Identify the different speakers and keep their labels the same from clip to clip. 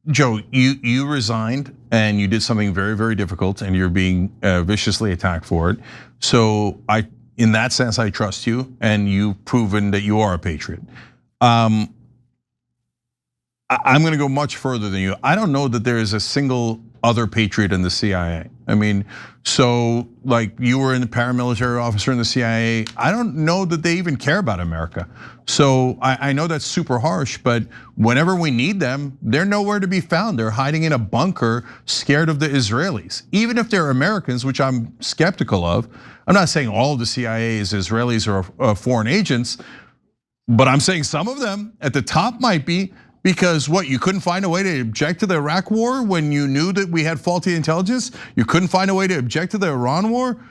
Speaker 1: Joe, you resigned and you did something very, very difficult, and you're being viciously attacked for it. So in that sense, I trust you, and you've proven that you are a patriot. I'm going to go much further than you. I don't know that there is a single other patriot in the CIA. I mean, so like you were a paramilitary officer in the CIA. I don't know that they even care about America. So I know that's super harsh, but whenever we need them, they're nowhere to be found. They're hiding in a bunker, scared of the Israelis. Even if they're Americans, which I'm skeptical of. I'm not saying all of the CIA is Israelis or foreign agents, but I'm saying some of them at the top might be. Because what, you couldn't find a way to object to the Iraq war when you knew that we had faulty intelligence? You couldn't find a way to object to the Iran war?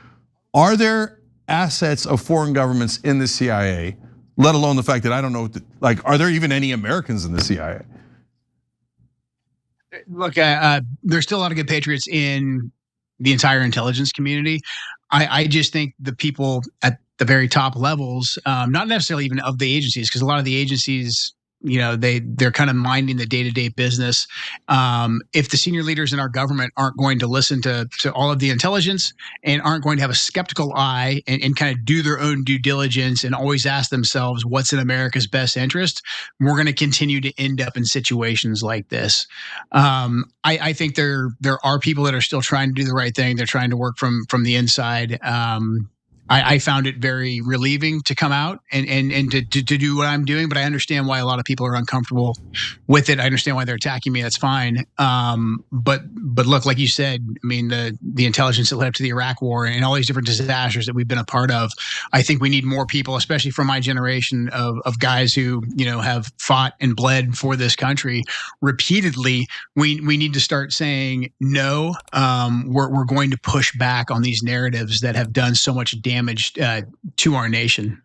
Speaker 1: Are there assets of foreign governments in the CIA, let alone the fact that I don't know, like, are there even any Americans in the CIA?
Speaker 2: Look, there's still a lot of good patriots in the entire intelligence community. I just think the people at the very top levels, not necessarily even of the agencies, because a lot of the agencies, they're kind of minding the day-to-day business. If the senior leaders in our government aren't going to listen to all of the intelligence and aren't going to have a skeptical eye and kind of do their own due diligence and always ask themselves what's in America's best interest, we're going to continue to end up in situations like this. I think there are people that are still trying to do the right thing. They're trying to work from the inside. I found it very relieving to come out and to do what I'm doing, but I understand why a lot of people are uncomfortable with it. I understand why they're attacking me. That's fine. But look, like you said, I mean, the intelligence that led up to the Iraq war and all these different disasters that we've been a part of, I think we need more people, especially from my generation of guys who, have fought and bled for this country repeatedly. We need to start saying, no, we're going to push back on these narratives that have done so much damage to our nation.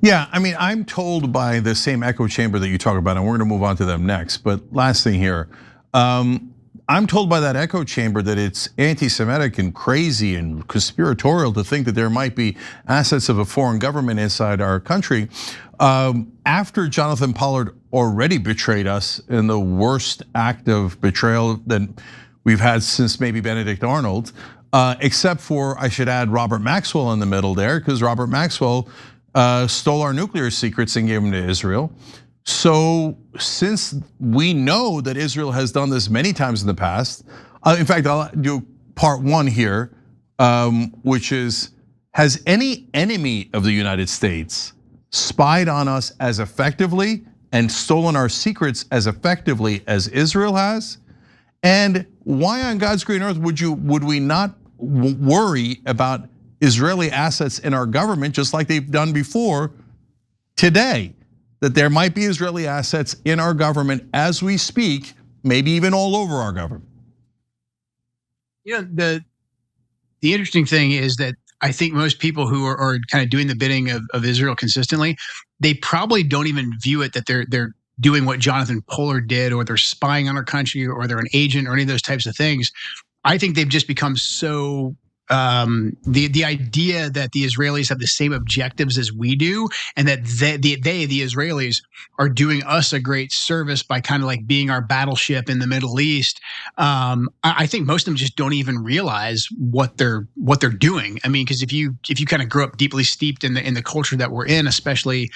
Speaker 1: Yeah, I mean, I'm told by the same echo chamber that you talk about, and we're going to move on to them next. But last thing here, I'm told by that echo chamber that it's anti-Semitic and crazy and conspiratorial to think that there might be assets of a foreign government inside our country. After Jonathan Pollard already betrayed us in the worst act of betrayal that we've had since maybe Benedict Arnold. Except for, I should add, Robert Maxwell in the middle there, because Robert Maxwell stole our nuclear secrets and gave them to Israel. So since we know that Israel has done this many times in the past, in fact, I'll do part one here, which is, has any enemy of the United States spied on us as effectively and stolen our secrets as effectively as Israel has? And why on God's green earth would we not worry about Israeli assets in our government, just like they've done before today? That there might be Israeli assets in our government as we speak, maybe even all over our government.
Speaker 2: The interesting thing is that I think most people who are kind of doing the bidding of Israel consistently, they probably don't even view it that they're doing what Jonathan Pollard did, or they're spying on our country, or they're an agent, or any of those types of things. I think they've just become so the idea that the Israelis have the same objectives as we do, and that the Israelis are doing us a great service by kind of like being our battleship in the Middle East. I think most of them just don't even realize what they're doing. I mean, because if you kind of grow up deeply steeped in the culture that we're in, especially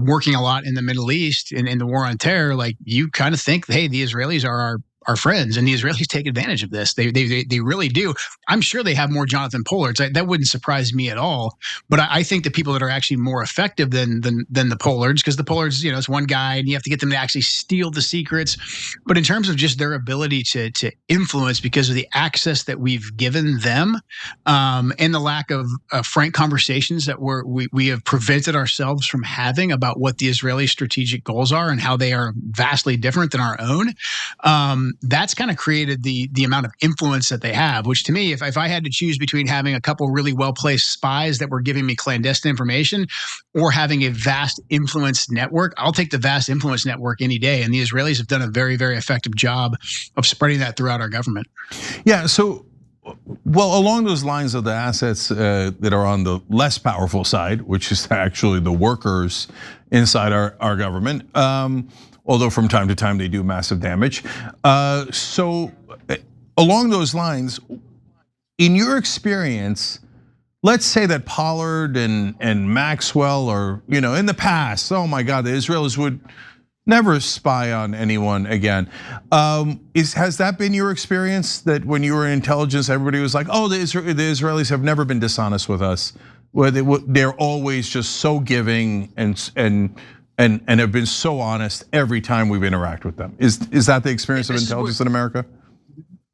Speaker 2: working a lot in the Middle East and in the war on terror, like you kind of think, hey, the Israelis are our friends, and the Israelis take advantage of this. They really do. I'm sure they have more Jonathan Pollards. That wouldn't surprise me at all. But I think the people that are actually more effective than the Pollards, because the Pollards, it's one guy, and you have to get them to actually steal the secrets. But in terms of just their ability to influence, because of the access that we've given them, and the lack of frank conversations that we have prevented ourselves from having about what the Israeli strategic goals are and how they are vastly different than our own. That's kind of created the amount of influence that they have, which to me, if I had to choose between having a couple really well-placed spies that were giving me clandestine information or having a vast influence network, I'll take the vast influence network any day. And the Israelis have done a very, very effective job of spreading that throughout our government.
Speaker 1: Yeah, so, well, along those lines of the assets that are on the less powerful side, which is actually the workers inside our government, although from time to time they do massive damage. So along those lines, in your experience, let's say that Pollard and Maxwell are, in the past, oh my God, the Israelis would never spy on anyone again. Has that been your experience, that when you were in intelligence, everybody was like, oh, the Israelis have never been dishonest with us, where they're always just so giving and have been so honest every time we've interacted with them? Is that the experience of intelligence in America?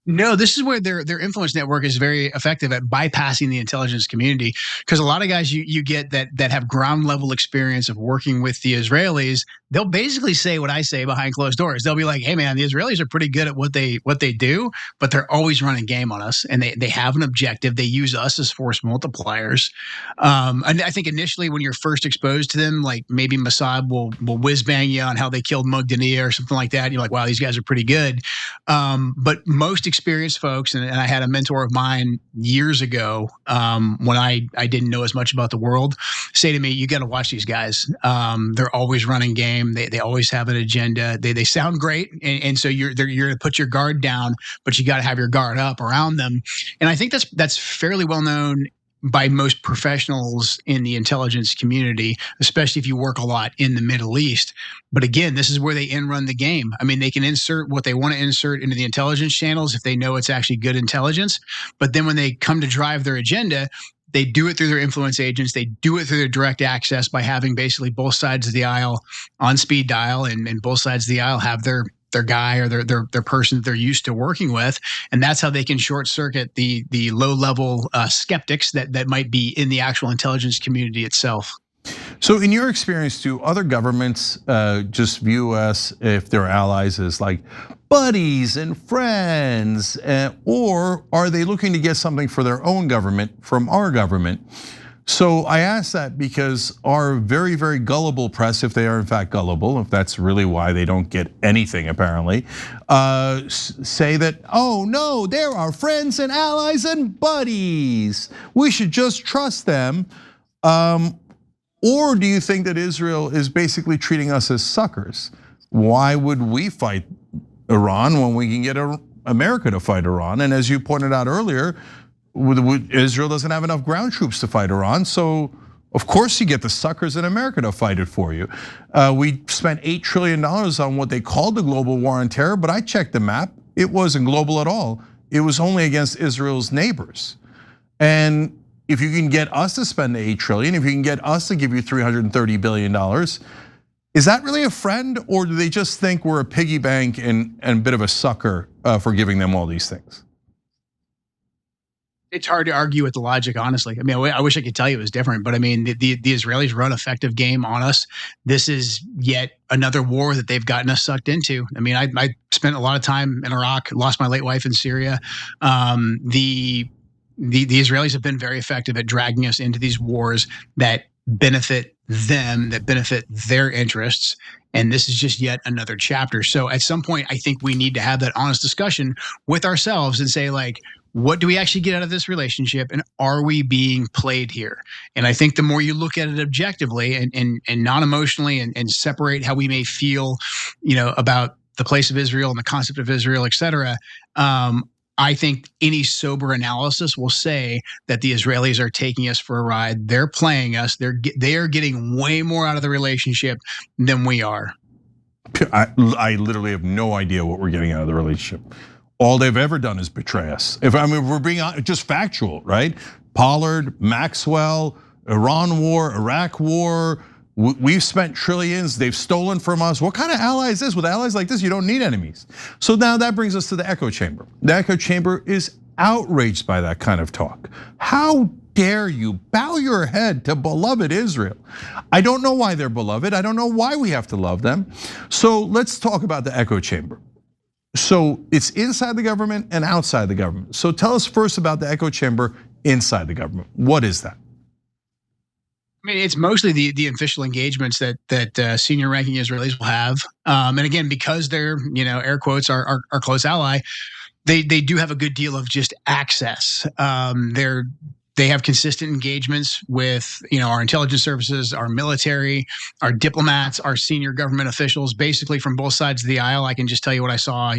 Speaker 2: No, this is where their influence network is very effective at bypassing the intelligence community, because a lot of guys you get that have ground level experience of working with the Israelis, they'll basically say what I say behind closed doors. They'll be like, hey man, the Israelis are pretty good at what they do, but they're always running game on us, and they have an objective. They use us as force multipliers. And I think initially when you're first exposed to them, like maybe Mossad will whiz bang you on how they killed Mugdania or something like that, and you're like, wow, these guys are pretty good. But most experienced folks, and I had a mentor of mine years ago when I didn't know as much about the world, say to me, you got to watch these guys. They're always running game. They always have an agenda. They sound great, and so you're going to put your guard down, but you got to have your guard up around them. And I think that's fairly well known by most professionals in the intelligence community, especially if you work a lot in the Middle East. But again, this is where they run the game. I mean, they can insert what they want to insert into the intelligence channels if they know it's actually good intelligence. But then when they come to drive their agenda, they do it through their influence agents. They do it through their direct access by having basically both sides of the aisle on speed dial, and both sides of the aisle have their guy or their person that they're used to working with. And that's how they can short circuit the low level skeptics that might be in the actual intelligence community itself.
Speaker 1: So in your experience, do other governments just view us, if they're allies, as like buddies and friends, or are they looking to get something for their own government from our government? So I ask that because our very, very gullible press, if they are in fact gullible, if that's really why they don't get anything apparently, say that, oh no, they're our friends and allies and buddies, we should just trust them. Or do you think that Israel is basically treating us as suckers? Why would we fight Iran when we can get America to fight Iran? And as you pointed out earlier, Israel doesn't have enough ground troops to fight Iran, so of course you get the suckers in America to fight it for you. We spent $8 trillion on what they called the global war on terror, but I checked the map, it wasn't global at all. It was only against Israel's neighbors. And if you can get us to spend the $8 trillion, if you can get us to give you $330 billion, is that really a friend, or do they just think we're a piggy bank and a bit of a sucker for giving them all these things?
Speaker 2: It's hard to argue with the logic, honestly. I mean, I wish I could tell you it was different, but I mean, the Israelis run effective game on us. This is yet another war that they've gotten us sucked into. I mean, I spent a lot of time in Iraq, lost my late wife in Syria. The Israelis have been very effective at dragging us into these wars that benefit them, that benefit their interests. And this is just yet another chapter. So at some point, I think we need to have that honest discussion with ourselves and say, like, what do we actually get out of this relationship, and are we being played here? And I think the more you look at it objectively and non-emotionally, and separate how we may feel, about the place of Israel and the concept of Israel, et cetera, I think any sober analysis will say that the Israelis are taking us for a ride. They're playing us. They are getting way more out of the relationship than we are.
Speaker 1: I literally have no idea what we're getting out of the relationship. All they've ever done is betray us. If we're being just factual, right? Pollard, Maxwell, Iran war, Iraq war. We've spent trillions, they've stolen from us. What kind of ally is this? With allies like this, you don't need enemies. So now that brings us to the echo chamber. The echo chamber is outraged by that kind of talk. How dare you bow your head to beloved Israel? I don't know why they're beloved. I don't know why we have to love them. So let's talk about the echo chamber. So it's inside the government and outside the government. So tell us first about the echo chamber inside the government. What is that?
Speaker 2: I mean, it's mostly the official engagements that senior ranking Israelis will have, and again, because they're, air quotes, our close ally, they do have a good deal of just access. They're They have consistent engagements with, our intelligence services, our military, our diplomats, our senior government officials, basically from both sides of the aisle. I can just tell you what I saw,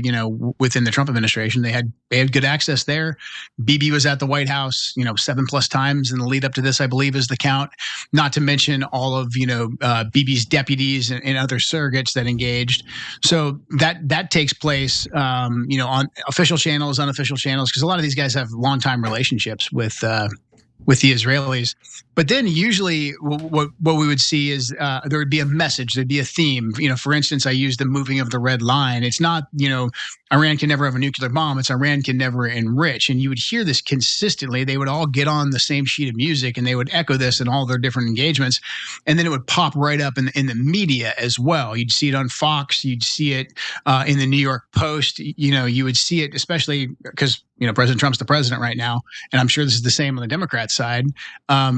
Speaker 2: within the Trump administration. They had good access there. Bibi was at the White House, 7+ times in the lead up to this, I believe, is the count. Not to mention all of, Bibi's deputies and other surrogates that engaged. So that takes place, on official channels, unofficial channels, because a lot of these guys have longtime relationships with the Israelis. But then usually what we would see is there would be a message, there'd be a theme. For instance, I used the moving of the red line. It's not, Iran can never have a nuclear bomb. It's Iran can never enrich. And you would hear this consistently. They would all get on the same sheet of music and they would echo this in all their different engagements. And then it would pop right up in the media as well. You'd see it on Fox. You'd see it in the New York Post. You would see it, especially because, President Trump's the president right now. And I'm sure this is the same on the Democrat side.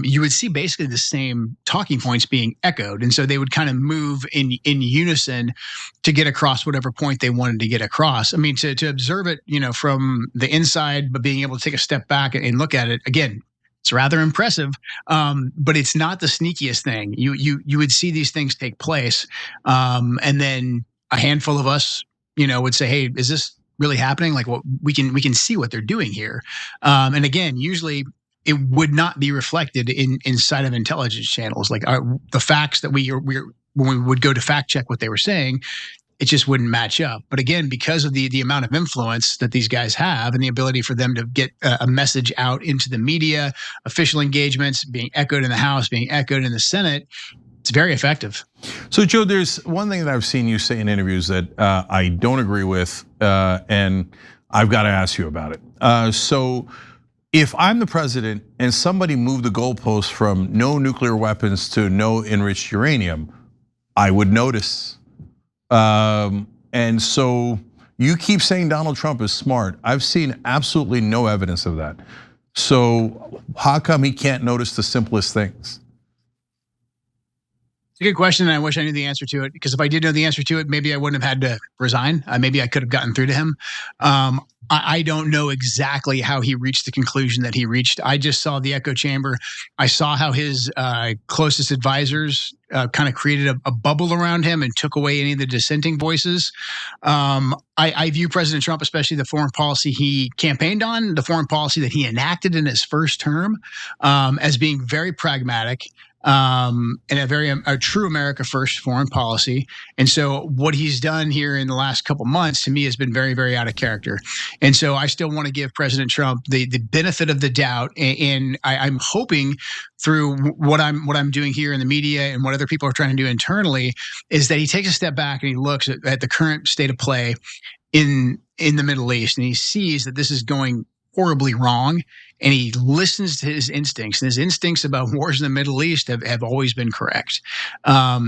Speaker 2: You would see basically the same talking points being echoed. And so they would kind of move in unison to get across whatever point they wanted to get across. I mean, to observe it, from the inside, but being able to take a step back and look at it again, it's rather impressive, but it's not the sneakiest thing. You would see these things take place, and then a handful of us, would say, "Hey, is this really happening? Like, what we can see what they're doing here." And again, usually it would not be reflected inside of intelligence channels. Like the facts that when we would go to fact check what they were saying, it just wouldn't match up. But again, because of the amount of influence that these guys have and the ability for them to get a message out into the media, official engagements being echoed in the House, being echoed in the Senate, it's very effective.
Speaker 1: So Joe, there's one thing that I've seen you say in interviews that I don't agree with, and I've got to ask you about it. So if I'm the president and somebody moved the goalpost from no nuclear weapons to no enriched uranium, I would notice. And so you keep saying Donald Trump is smart. I've seen absolutely no evidence of that. So how come he can't notice the simplest things?
Speaker 2: It's a good question, and I wish I knew the answer to it, because if I did know the answer to it, maybe I wouldn't have had to resign. Maybe I could have gotten through to him. I don't know exactly how he reached the conclusion that he reached. I just saw the echo chamber. I saw how his closest advisors kind of created a bubble around him and took away any of the dissenting voices. I view President Trump, especially the foreign policy he campaigned on, the foreign policy that he enacted in his first term, as being very pragmatic. And a true America first foreign policy. And so what he's done here in the last couple months to me has been very, very out of character. And so I still want to give President Trump the benefit of the doubt. And I'm hoping through what I'm doing here in the media and what other people are trying to do internally is that he takes a step back and he looks at the current state of play in the Middle East, and he sees that this is going horribly wrong, and he listens to his instincts, and his instincts about wars in the Middle East have always been correct.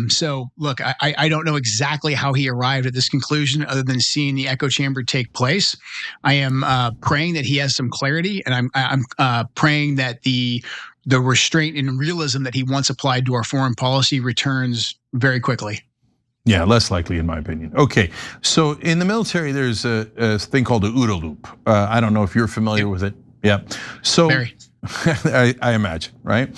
Speaker 2: So look, I don't know exactly how he arrived at this conclusion other than seeing the echo chamber take place. I am praying that he has some clarity, and I'm praying that the restraint and realism that he once applied to our foreign policy returns very quickly.
Speaker 1: Yeah, less likely in my opinion. Okay, so in the military, there's a thing called the OODA loop. I don't know if you're familiar with it. Yeah, so I imagine, right?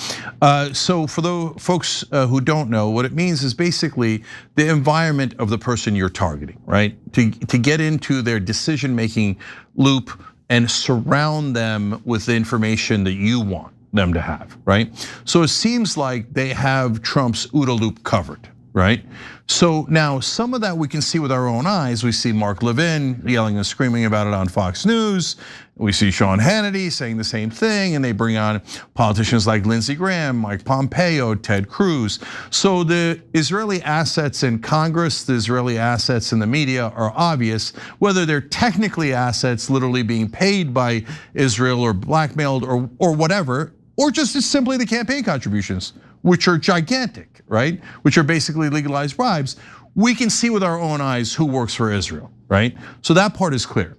Speaker 1: So for the folks who don't know, what it means is basically the environment of the person you're targeting, right? To get into their decision-making loop and surround them with the information that you want them to have, right? So it seems like they have Trump's OODA loop covered, right? So now some of that we can see with our own eyes. We see Mark Levin yelling and screaming about it on Fox News. We see Sean Hannity saying the same thing, and they bring on politicians like Lindsey Graham, Mike Pompeo, Ted Cruz. So the Israeli assets in Congress, the Israeli assets in the media are obvious, whether they're technically assets literally being paid by Israel or blackmailed or whatever, or just as simply the campaign contributions, which are gigantic, right? Which are basically legalized bribes. We can see with our own eyes who works for Israel, right? So that part is clear.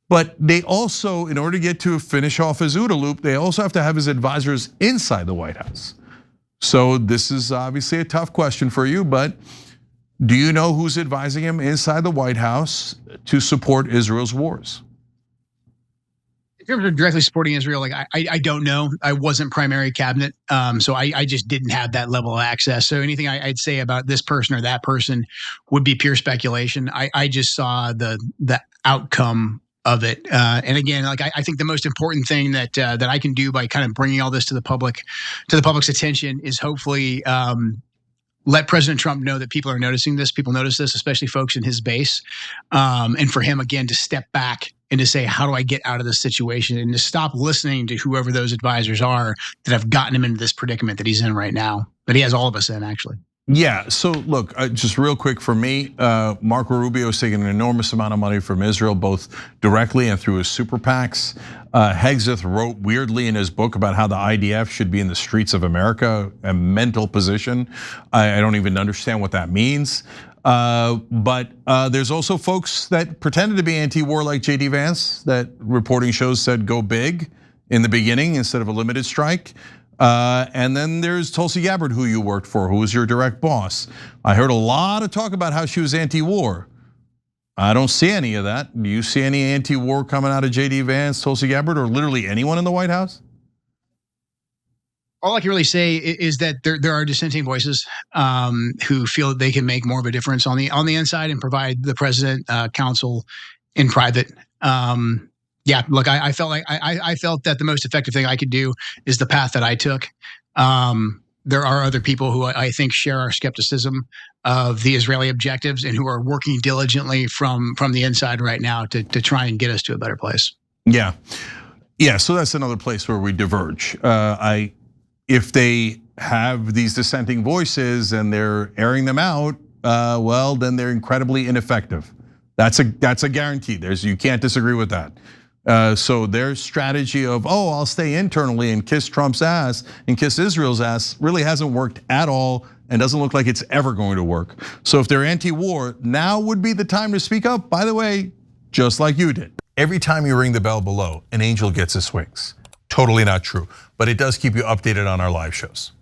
Speaker 1: But they also, in order to get to finish off his OODA loop, they also have to have his advisors inside the White House. So this is obviously a tough question for you, but do you know who's advising him inside the White House to support Israel's wars?
Speaker 2: terms of directly supporting Israel, like I don't know. I wasn't primary cabinet, so I just didn't have that level of access. So anything I'd say about this person or that person would be pure speculation. I just saw the outcome of it, and again, like I think the most important thing that that I can do by kind of bringing all this to the public's attention is hopefully let President Trump know that people are noticing this. People notice this, especially folks in his base. And for him, again, to step back and to say, how do I get out of this situation? And to stop listening to whoever those advisors are that have gotten him into this predicament that he's in right now, that he has all of us in, actually.
Speaker 1: Yeah, so look, just real quick for me, Marco Rubio is taking an enormous amount of money from Israel, both directly and through his super PACs. Hegseth wrote weirdly in his book about how the IDF should be in the streets of America, a mental position. I don't even understand what that means. But there's also folks that pretended to be anti-war like JD Vance, that reporting shows said go big in the beginning instead of a limited strike. And then there's Tulsi Gabbard, who you worked for, who was your direct boss. I heard a lot of talk about how she was anti-war. I don't see any of that. Do you see any anti-war coming out of JD Vance, Tulsi Gabbard, or literally anyone in the White House?
Speaker 2: All I can really say is that there are dissenting voices who feel that they can make more of a difference on the inside and provide the president counsel in private. Yeah, look, I felt that the most effective thing I could do is the path that I took. There are other people who I think share our skepticism of the Israeli objectives and who are working diligently from the inside right now to try and get us to a better place.
Speaker 1: Yeah, so that's another place where we diverge. If they have these dissenting voices and they're airing them out, well, then they're incredibly ineffective. That's a guarantee. You can't disagree with that. So their strategy of, I'll stay internally and kiss Trump's ass and kiss Israel's ass really hasn't worked at all and doesn't look like it's ever going to work. So if they're anti-war, now would be the time to speak up, by the way, just like you did. Every time you ring the bell below, an angel gets his wings. Totally not true, but it does keep you updated on our live shows.